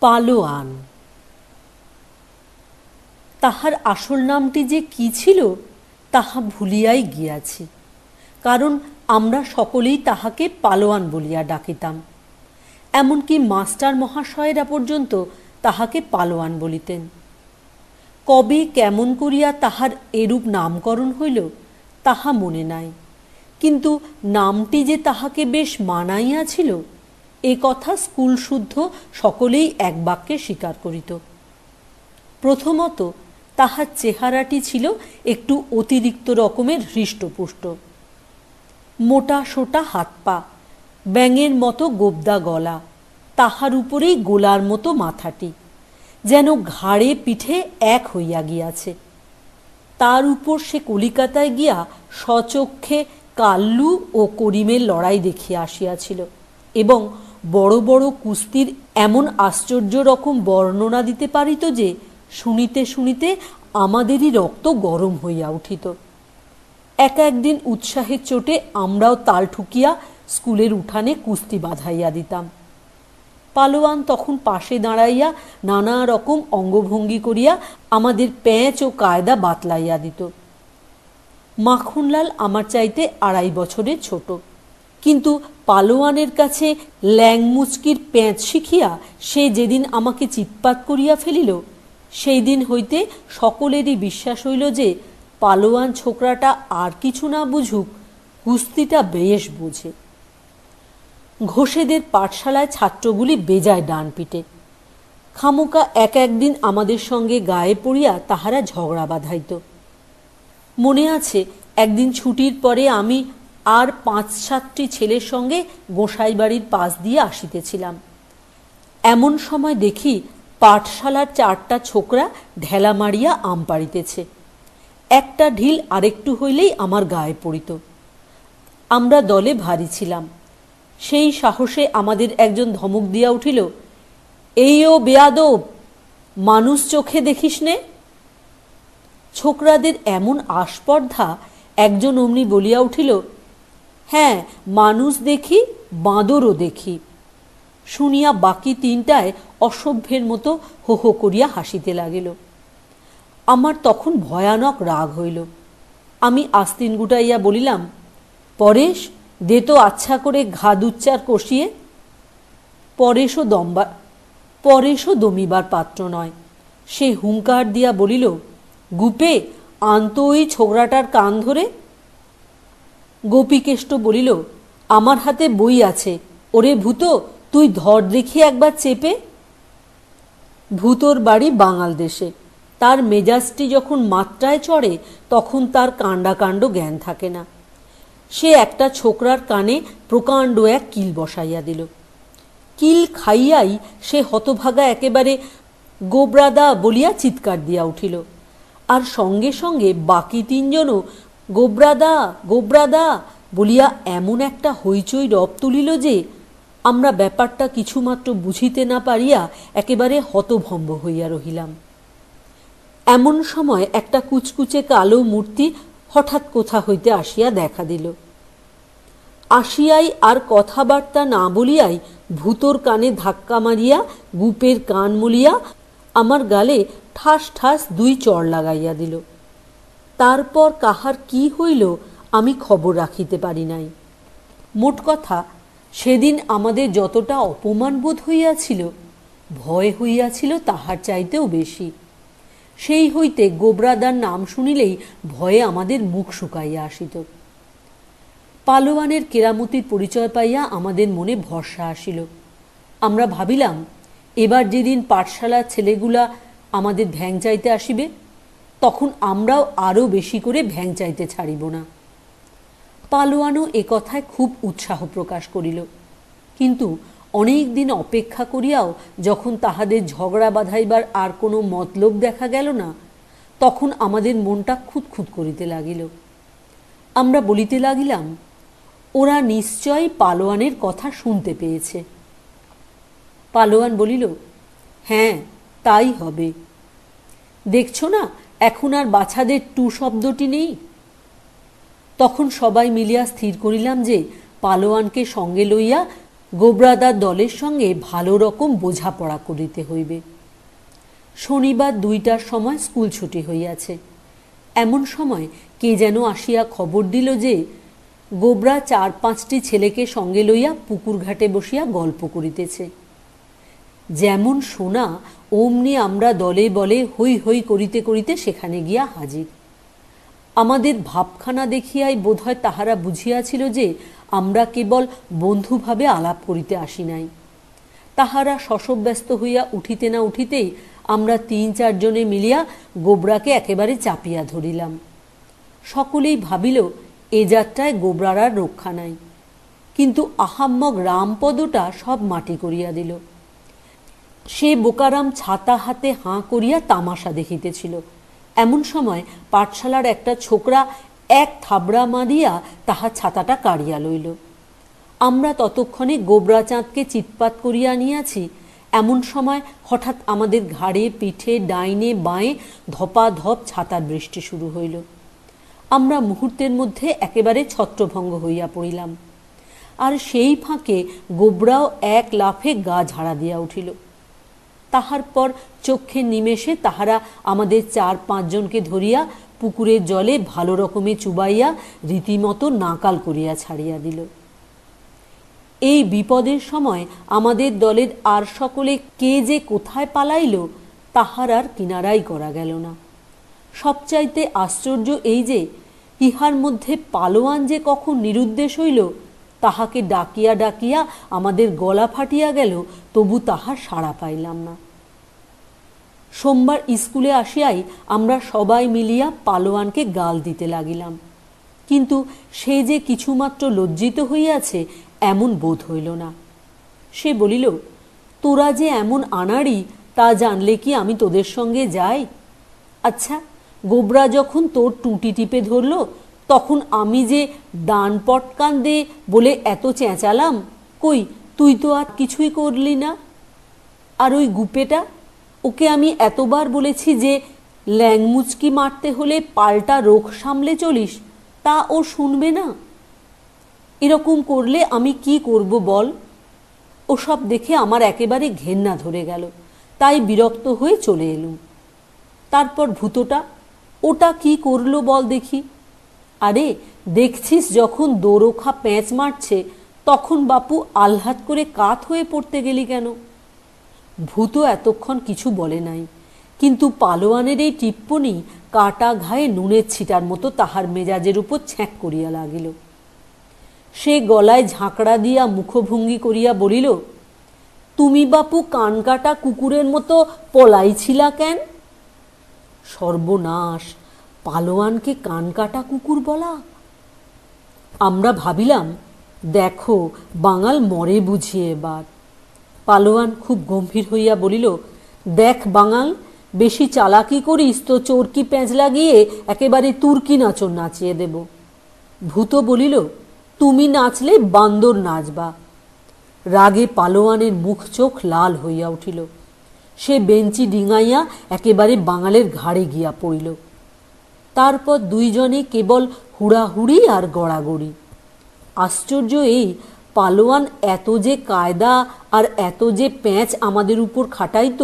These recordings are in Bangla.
পালোয়ান। তাহার আসল নামটি যে কি ছিল তাহা ভুলিয়াই গিয়াছি, কারণ আমরা সকলেই তাহাকে পালোয়ান বলিয়া ডাকিতাম। এমনকি মাস্টার মহাশয়েরা পর্যন্ত তাহাকে পালোয়ান বলিতেন। কবে কেমন করিয়া তাহার এরূপ নামকরণ হইল তাহা মনে নাই, কিন্তু নামটি যে তাহাকে বেশ মানাইয়াছিল এ কথা স্কুল শুদ্ধ সকলেই এক বাক্যে স্বীকার করিত। প্রথমত তাহার চেহারাটি ছিল একটু অতিরিক্ত রকমের হৃষ্টপুষ্ট, মোটা সোটা হাত পা, ব্যাঙের মতো গোবদা গলা, তাহার উপরেই গোলার মতো মাথাটি, যেন ঘাড়ে পিঠে এক হইয়া গিয়াছে। তার উপর সে কলিকাতায় গিয়া স্বচক্ষে কাল্লু ও করিমের লড়াই দেখিয়া আসিয়াছিল এবং বড় বড় কুস্তির এমন আশ্চর্য রকম বর্ণনা দিতে পারিত যে শুনিতে শুনিতে আমাদেরই রক্ত গরম হইয়া উঠিত। এক একদিন উৎসাহের চোটে আমরাও তাল ঠুকিয়া স্কুলের উঠানে কুস্তি বাঁধাইয়া দিতাম। পালোয়ান তখন পাশে দাঁড়াইয়া নানা রকম অঙ্গভঙ্গি করিয়া আমাদের প্যাঁচ ও কায়দা বাতলাইয়া দিত। মাখনলাল আমার চাইতে 2.5 বছরের ছোট, কিন্তু পালোয়ানের কাছে ল্যাংমুচকির প্যাঁচ শিখিয়া সে যেদিন আমাকে চিৎপাত করিয়া ফেলিল সেই দিন হইতে সকলেরই বিশ্বাস হইল যে পালোয়ান ছোকরাটা আর কিছু না বুঝুক, কুস্তিটা বেশ বোঝে। ঘোষেদের পাঠশালায় ছাত্রগুলি বেজায় ডান পিটে। খামোকা এক একদিন আমাদের সঙ্গে গায়ে পড়িয়া তাহারা ঝগড়া বাঁধাইত। মনে আছে একদিন ছুটির পরে আমি আর 5-7টি ছেলের সঙ্গে গোসাই বাড়ির পাশ দিয়ে আসিতেছিলাম। এমন সময় দেখি পাঠশালার 4টা ছোকরা ঢেলা মারিয়া আম পাড়িতেছে। একটা ঢিল আরেকটু হইলেই আমার গায়ে পড়িত। আমরা দলে ভারী ছিলাম। সেই সাহসে আমাদের একজন ধমক দিয়া উঠিল, এই ও বেয়াদব, মানুষ চোখে দেখিস নে। ছোকরাদের এমন আস্পর্ধা, একজন অমনি বলিয়া উঠিল, হ্যাঁ মানুষ দেখি, বাঁদরও দেখি। শুনিয়া বাকি 3টায় অসভ্যের মতো হো হো করিয়া হাসিতে লাগিল। আমার তখন ভয়ানক রাগ হইল। আমি আস্তিন গুটাইয়া বলিলাম, পরেশ দে তো আচ্ছা করে ঘা দুচ্চার কষিয়ে। পরেশও দমিবার পাত্র নয়। সে হুঙ্কার দিয়া বলিল, গুপে আনত ওই ছোকরাটার কান ধরে। গোপীকেষ্ট বলিল, আমার হাতে বই আছে, ওরে ভূত তুই ধর দেখি একবার চেপে। ভূতর বাড়ি বাঙাল দেশে, তার মেজাজটি যখন মাত্রায় চড়ে তখন তার কাণ্ডাকাণ্ড জ্ঞান থাকে না। সে একটা ছোকরার কানে প্রকাণ্ড এক কিল বসাইয়া দিল। কিল খাইয়াই সে হতভাগা একেবারে গোবরাদা বলিয়া চিৎকার দিয়া উঠিল, আর সঙ্গে সঙ্গে বাকি 3জনও গোবরাদা গোবরাদা বলিয়া এমন একটা হইচই রব তুলিল যে আমরা ব্যাপারটা কিছুমাত্র বুঝিতে না পারিয়া একেবারে হতভম্ব হইয়া রহিলাম। এমন সময় একটা কুচকুচে কালো মূর্তি হঠাৎ কোথা হইতে আসিয়া দেখা দিল। আসিয়াই আর কথাবার্তা না বলিয়াই ভূতর কানে ধাক্কা মারিয়া গুপের কান মলিয়া আমার গালে ঠাস ঠাস 2 চড় লাগাইয়া দিল। তারপর কাহার কি হইল আমি খবর রাখিতে পারি নাই। মোট কথা, সেদিন আমাদের যতটা অপমান বোধ হইয়াছিল, ভয় হইয়াছিল তাহার চাইতেও বেশি। সেই হইতে গোবরাদার নাম শুনিলেই ভয়ে আমাদের মুখ শুকাইয়া আসিত। পালোয়ানের কেরামতির পরিচয় পাইয়া আমাদের মনে ভরসা আসিল। আমরা ভাবিলাম, এবার যেদিন পাঠশালার ছেলেগুলা আমাদের ভ্যাং চাইতে আসিবে তখন আমরাও আরও বেশি করে ভ্যাং চাইতে ছাড়িব না। পালোয়ানও এ কথায় খুব উৎসাহ প্রকাশ করিল, কিন্তু অনেক দিন অপেক্ষা করিয়াও যখন তাহাদের ঝগড়া বাঁধাইবার আর কোনো মতলব দেখা গেল না, তখন আমাদের মনটা খুঁতখুত করিতে লাগিল। আমরা বলিতে লাগিলাম, ওরা নিশ্চয়ই পালোয়ানের কথা শুনতে পেয়েছে। পালোয়ান বলিল, হ্যাঁ, তাই হবে। দেখছো না, এখন আর বাছাদের টু শব্দটি নেই। তখন সবাই মিলিয়া স্থির করিলাম যে পালোয়ানকে সঙ্গে লইয়া গোবরাদার দলের সঙ্গে ভালো রকম বোঝাপড়া করিতে হইবে। শনিবার 2টার সময় স্কুল ছুটি হইয়াছে। এমন সময় কে যেন আসিয়া খবর দিল যে গোবরা 4-5টি ছেলেকে সঙ্গে লইয়া পুকুর ঘাটে বসিয়া গল্প করিতেছে। যেমন শোনা অমনি আমরা দলে বলে হৈ হৈ করিতে করিতে সেখানে গিয়া হাজির। আমাদের ভাবখানা দেখিয়াই বোধহয় তাহারা বুঝিয়াছিল যে আমরা কেবল বন্ধুভাবে আলাপ করিতে আসি নাই। তাহারা শশব্যস্ত হইয়া উঠিতে না উঠিতেই আমরা 3-4 জনে মিলিয়া গোবরাকে একেবারে চাপিয়া ধরিলাম। সকলেই ভাবিল এ যাত্রায় গোবরার আর রক্ষা নাই। কিন্তু আহাম্মক রামপদটা সব মাটি করিয়া দিল। সে বোকারাম ছাতা হাতে হাঁ করিয়া তামাশা দেখিতেছিল। এমন সময় পাঠশালার একটা ছোকরা এক থাবড়া মারিয়া তাহার ছাতাটা কাড়িয়া লইল। আমরা ততক্ষণে গোবরা চাঁদকে চিৎপাত করিয়া আনিয়াছি। এমন সময় হঠাৎ আমাদের ঘাড়ে, পিঠে, ডাইনে বাঁয়ে ধপাধপ ছাতার বৃষ্টি শুরু হইল। আমরা মুহূর্তের মধ্যে একেবারে ছত্রভঙ্গ হইয়া পড়িলাম। আর সেই ফাঁকে গোবরাও এক লাফে গা ঝাড়া দিয়া উঠিল। তাহার পর চক্ষের নিমেষে তাহারা আমাদের 4-5 জনকে ধরিয়া পুকুরের জলে ভালো রকমে চুবাইয়া রীতিমতো নাকাল করিয়া ছাড়িয়া দিল। এই বিপদের সময় আমাদের দলের আর সকলে কে যে কোথায় পালাইল তাহার আর কিনারাই করা গেল না। সবচাইতে আশ্চর্য এই যে ইহার মধ্যে পালোয়ান যে কখন নিরুদ্দেশ হইল, তাহাকে ডাকিয়া ডাকিয়া আমাদের গলা ফাটিয়া গেল, তবু তাহার সাড়া পাইলাম না। সোমবার স্কুলে আসিয়াই আমরা সবাই মিলিয়া পালোয়ানকে গাল দিতে লাগিলাম। কিন্তু সে যে কিছুমাত্র লজ্জিত হইয়াছে এমন বোধ হইল না। সে বলিল, তোরা যে এমন আনাড়ি তা জানলে কি আমি তোদের সঙ্গে যাই? আচ্ছা, গোবরা যখন তোর টুটি টিপে ধরল তখন আমি যে ডান পটকান দে বলে এত চেঁচালাম, কই তুই তো আর কিছুই করলি না। আর ওই গুপেটা, ওকে আমি এতবার বলেছি যে ল্যাংমুচকি মারতে হলে পাল্টা রোখ সামলে চলিস, তা ও শুনবে না। এরকম করলে আমি কি করব বল? ওসব দেখে আমার একেবারে ঘেন্না ধরে গেল, তাই বিরক্ত হয়ে চলে এলুম। তারপর ভূতটা, ওটা কি করলো বল দেখি? আরে দেখছিস, যখন দোরোখা প্যাঁচ মারছে তখন বাপু আহ্লাদ করে কাত হয়ে পড়তে গেলি কেন? ভূত এতক্ষণ কিছু বলে নাই, কিন্তু পালোয়ানের এই টিপ্পনি কাটা ঘায়ে নুনের ছিটার মতো তাহার মেজাজের উপর ছ্যাঁক করিয়া লাগিল। সে গলায় ঝাঁকড়া দিয়া মুখভঙ্গি করিয়া বলিল, তুমি বাপু কানকাটা কুকুরের মতো পলাইছিলা কেন? সর্বনাশ, পালোয়ানকে কানকাটা কুকুর বলা! আমরা ভাবিলাম, দেখো বাঙাল মরে বুঝিয়ে এবার। পালোয়ান খুব গম্ভীর হইয়া বলিল, দেখ বাঙাল, বেশি চালাকি করিস তো চোরকি প্যাঁচ লাগিয়ে একেবারে তুর্কি নাচন নাচিয়ে দেব। ভূত বলিল, তুমি নাচলে বান্দর নাচবা। রাগে পালোয়ানের মুখ চোখ লাল হইয়া উঠিল। সে বেঞ্চি ডিঙাইয়া একেবারে বাঙালের ঘাড়ে গিয়া পড়িল। তারপর 2 জনে কেবল হুড়াহুড়ি আর গড়াগড়ি। আশ্চর্য এই, পালোয়ান এত যে কায়দা আর এত যে প্যাঁচ আমাদের উপর খাটাইত,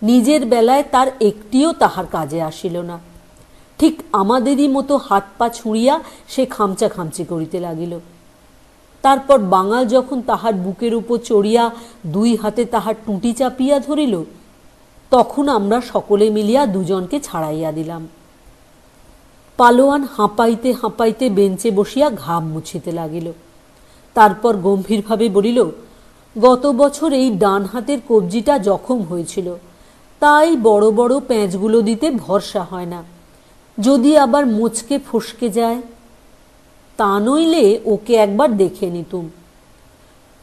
নিজের বেলায় তার একটিও তাহার কাজে আসিল না। ঠিক আমাদেরই মতো হাত পা ছুঁড়িয়া সে খামচা খামচি করিতে লাগিল। তারপর বাঙাল যখন তাহার বুকের উপর চড়িয়া 2 হাতে তাহার টুটি চাপিয়া ধরিল, তখন আমরা সকলে মিলিয়া 2 জনকে ছাড়াইয়া দিলাম। পালোয়ান হাঁপাইতে হাঁপাইতে বেঞ্চে বসিয়া ঘাম মুছিতে লাগিল। তারপর গম্ভীরভাবে বলিল, গত বছর এই ডান হাতের কবজিটা জখম হয়েছিল, তাই বড় বড় প্যাঁচগুলো দিতে ভরসা হয় না, যদি আবার মুচকে ফসকে যায়। তা নইলে ওকে একবার দেখে নিতুম।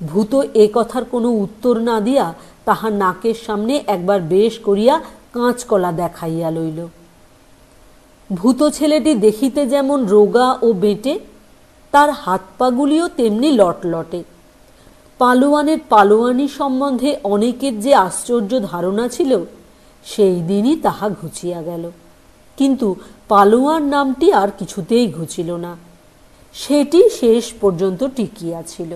ভূত এ কথার কোনো উত্তর না দিয়া তাহার নাকের সামনে একবার বেশ করিয়া কাঁচকলা দেখাইয়া লইল। ভূত ছেলেটি দেখিতে যেমন রোগা ও বেঁটে, তার হাত পাগুলিও তেমনি লটলটে। পালোয়ানের পালোয়ানি সম্বন্ধে অনেকের যে আশ্চর্য ধারণা ছিল, সেই দিনই তাহা ঘুচিয়া গেল। কিন্তু পালোয়ান নামটি আর কিছুতেই ঘুচিল না, সেটি শেষ পর্যন্ত টিকিয়াছিল।